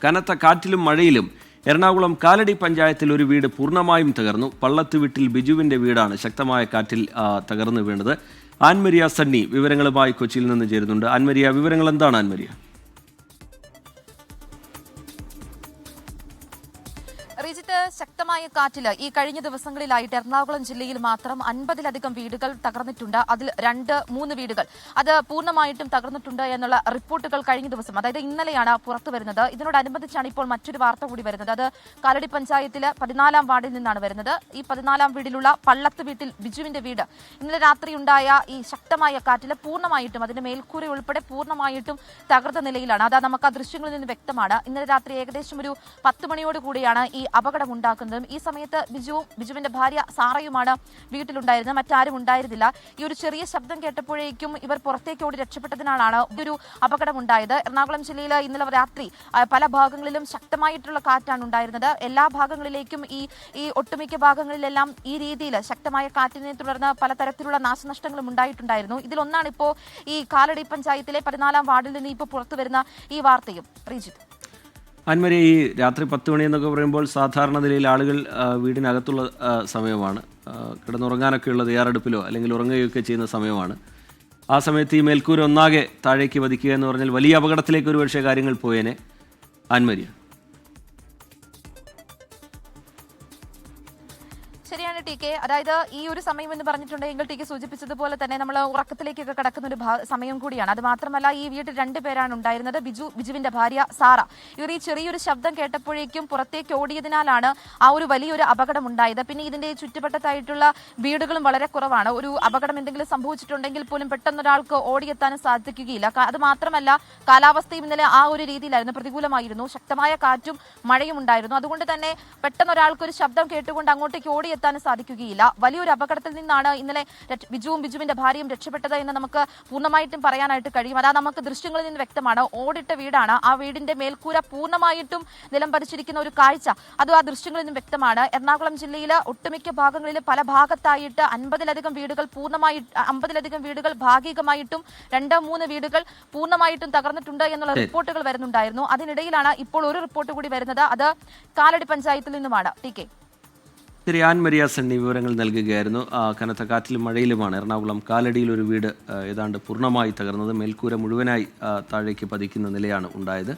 കനത്ത കാറ്റിലും മഴയിലും എറണാകുളം കാലടി പഞ്ചായത്തിൽ ഒരു വീട് പൂർണ്ണമായും തകർന്നു. പള്ളത്ത് വീട്ടിൽ ബിജുവിന്റെ വീടാണ് ശക്തമായ കാറ്റിൽ തകർന്നു വീണത്. ആൻമരിയ സണ്ണി വിവരങ്ങളുമായി കൊച്ചിയിൽ നിന്ന് ചേരുന്നുണ്ട്. ആൻമരിയ, വിവരങ്ങൾ എന്താണ് ആൻമരിയ? റിജിത്ത്, ശക്തമായ കാറ്റില് ഈ കഴിഞ്ഞ ദിവസങ്ങളിലായിട്ട് എറണാകുളം ജില്ലയിൽ മാത്രം 50-ലധികം വീടുകൾ തകർന്നിട്ടുണ്ട്. അതിൽ 2-3 വീടുകൾ അത് പൂർണ്ണമായിട്ടും തകർന്നിട്ടുണ്ട് എന്നുള്ള റിപ്പോർട്ടുകൾ കഴിഞ്ഞ ദിവസം, അതായത് ഇന്നലെയാണ് പുറത്തു വരുന്നത്. ഇതിനോടനുബന്ധിച്ചാണ് ഇപ്പോൾ മറ്റൊരു വാർത്ത കൂടി വരുന്നത്. അത് കാലടി പഞ്ചായത്തിലെ 14-ാം വാർഡിൽ നിന്നാണ് വരുന്നത്. ഈ 14-ാം വീടിലുള്ള പള്ളത്ത് വീട്ടിൽ ബിജുവിന്റെ വീട് ഇന്നലെ രാത്രി ഉണ്ടായ ഈ ശക്തമായ കാറ്റില് പൂർണ്ണമായിട്ടും അതിന്റെ മേൽക്കൂര ഉൾപ്പെടെ പൂർണ്ണമായിട്ടും തകർന്ന നിലയിലാണ്. അത് നമുക്ക് ആ ദൃശ്യങ്ങളിൽ നിന്ന് വ്യക്തമാണ്. ഇന്നലെ രാത്രി ഏകദേശം ഒരു 10 മണിയോട് കൂടിയാണ് ഈ അപകടം ഉണ്ടാക്കുന്നതും. ഈ സമയത്ത് ബിജുവിന്റെ ഭാര്യ സാറയുമാണ് വീട്ടിലുണ്ടായിരുന്നത്, മറ്റാരും ഉണ്ടായിരുന്നില്ല. ഈ ഒരു ചെറിയ ശബ്ദം കേട്ടപ്പോഴേക്കും ഇവർ പുറത്തേക്ക് ഓടി രക്ഷപ്പെട്ടതിനാലാണ് ഒരു അപകടം ഉണ്ടായത്. എറണാകുളം ജില്ലയിൽ ഇന്നലെ രാത്രി പല ഭാഗങ്ങളിലും ശക്തമായിട്ടുള്ള കാറ്റാണ് ഉണ്ടായിരുന്നത്. എല്ലാ ഭാഗങ്ങളിലേക്കും ഈ ഒട്ടുമിക്ക ഭാഗങ്ങളിലെല്ലാം ഈ രീതിയിൽ ശക്തമായ കാറ്റിനെ തുടർന്ന് പലതരത്തിലുള്ള നാശനഷ്ടങ്ങളും ഉണ്ടായിട്ടുണ്ടായിരുന്നു. ഇതിലൊന്നാണ് ഇപ്പോൾ ഈ കാലടി പഞ്ചായത്തിലെ 14-ാം വാർഡിൽ നിന്ന് ഇപ്പോൾ പുറത്തു വരുന്ന ഈ വാർത്തയും. റീജിത്ത്, ആൻമരിയ, ഈ രാത്രി 10 മണി എന്നൊക്കെ പറയുമ്പോൾ സാധാരണ നിലയിൽ ആളുകൾ വീടിനകത്തുള്ള സമയമാണ്, കിടന്നുറങ്ങാനൊക്കെയുള്ള തയ്യാറെടുപ്പിലോ അല്ലെങ്കിൽ ഉറങ്ങുകയൊക്കെ ചെയ്യുന്ന സമയമാണ്. ആ സമയത്ത് ഈ മേൽക്കൂര ഒന്നാകെ താഴേക്ക് പതിക്കുക എന്ന് പറഞ്ഞാൽ വലിയ അപകടത്തിലേക്ക് ഒരുപക്ഷെ കാര്യങ്ങൾ പോയേനെ. ആൻമരിയ, ശരിയാണ് ടി കെ. അതായത് ഈ ഒരു സമയം എന്ന് പറഞ്ഞിട്ടുണ്ടെങ്കിൽ ടി കെ സൂചിപ്പിച്ചതുപോലെ തന്നെ നമ്മൾ ഉറക്കത്തിലേക്കൊക്കെ കടക്കുന്ന ഒരു സമയം കൂടിയാണ്. അത് മാത്രമല്ല, ഈ വീട്ടിൽ 2 പേരാണ് ഉണ്ടായിരുന്നത്, ബിജുവിന്റെ ഭാര്യ സാറ. ഇവർ ഈ ചെറിയൊരു ശബ്ദം കേട്ടപ്പോഴേക്കും പുറത്തേക്ക് ഓടിയതിനാലാണ് ആ ഒരു വലിയൊരു അപകടം ഉണ്ടായത്. പിന്നെ ഇതിന്റെ ചുറ്റുവട്ടത്തായിട്ടുള്ള വീടുകളും വളരെ കുറവാണ്. ഒരു അപകടം എന്തെങ്കിലും സംഭവിച്ചിട്ടുണ്ടെങ്കിൽ പോലും പെട്ടെന്നൊരാൾക്ക് ഓടിയെത്താനും സാധിക്കുകയില്ല. അത് മാത്രമല്ല, കാലാവസ്ഥയും ഇന്നലെ ആ ഒരു രീതിയിലായിരുന്നു, പ്രതികൂലമായിരുന്നു. ശക്തമായ കാറ്റും മഴയും ഉണ്ടായിരുന്നു. അതുകൊണ്ട് തന്നെ പെട്ടെന്നൊരാൾക്ക് ഒരു ശബ്ദം കേട്ടുകൊണ്ട് അങ്ങോട്ടേക്ക് ഓടിയെത്താനും സാധിക്കുകയില്ല. വലിയൊരു അപകടത്തിൽ നിന്നാണ് ഇന്നലെ ബിജുവിന്റെ ഭാര്യയും രക്ഷപ്പെട്ടത് എന്ന് നമുക്ക് പൂർണ്ണമായിട്ടും പറയാനായിട്ട് കഴിയും. അതാ നമുക്ക് ദൃശ്യങ്ങളിൽ നിന്ന് വ്യക്തമാണ്. ഓടിട്ട വീടാണ്. ആ വീടിന്റെ മേൽക്കൂര പൂർണ്ണമായിട്ടും നിലം പതിച്ചിരിക്കുന്ന ഒരു കാഴ്ച അത് ആ ദൃശ്യങ്ങളിൽ നിന്ന് വ്യക്തമാണ്. എറണാകുളം ജില്ലയിലെ ഒട്ടുമിക്ക ഭാഗങ്ങളിൽ പല ഭാഗത്തായിട്ട് 50-ലധികം വീടുകൾ ഭാഗികമായിട്ടും 2-3 വീടുകൾ പൂർണ്ണമായിട്ടും തകർന്നിട്ടുണ്ട് എന്നുള്ള റിപ്പോർട്ടുകൾ വരുന്നുണ്ടായിരുന്നു. അതിനിടയിലാണ് ഇപ്പോൾ ഒരു റിപ്പോർട്ട് കൂടി വരുന്നത്. അത് കാലടി പഞ്ചായത്തിൽ നിന്നുമാണ്. ടി കെ, ശരി, ആൻമരിയ സണ്ണി വിവരങ്ങൾ നൽകുകയായിരുന്നു. കനത്ത കാറ്റിലും മഴയിലുമാണ് എറണാകുളം കാലടിയിൽ ഒരു വീട് ഏതാണ്ട് പൂർണ്ണമായി തകർന്നത്. മേൽക്കൂര മുഴുവനായി താഴേക്ക് പതിക്കുന്ന നിലയാണ് ഉണ്ടായത്.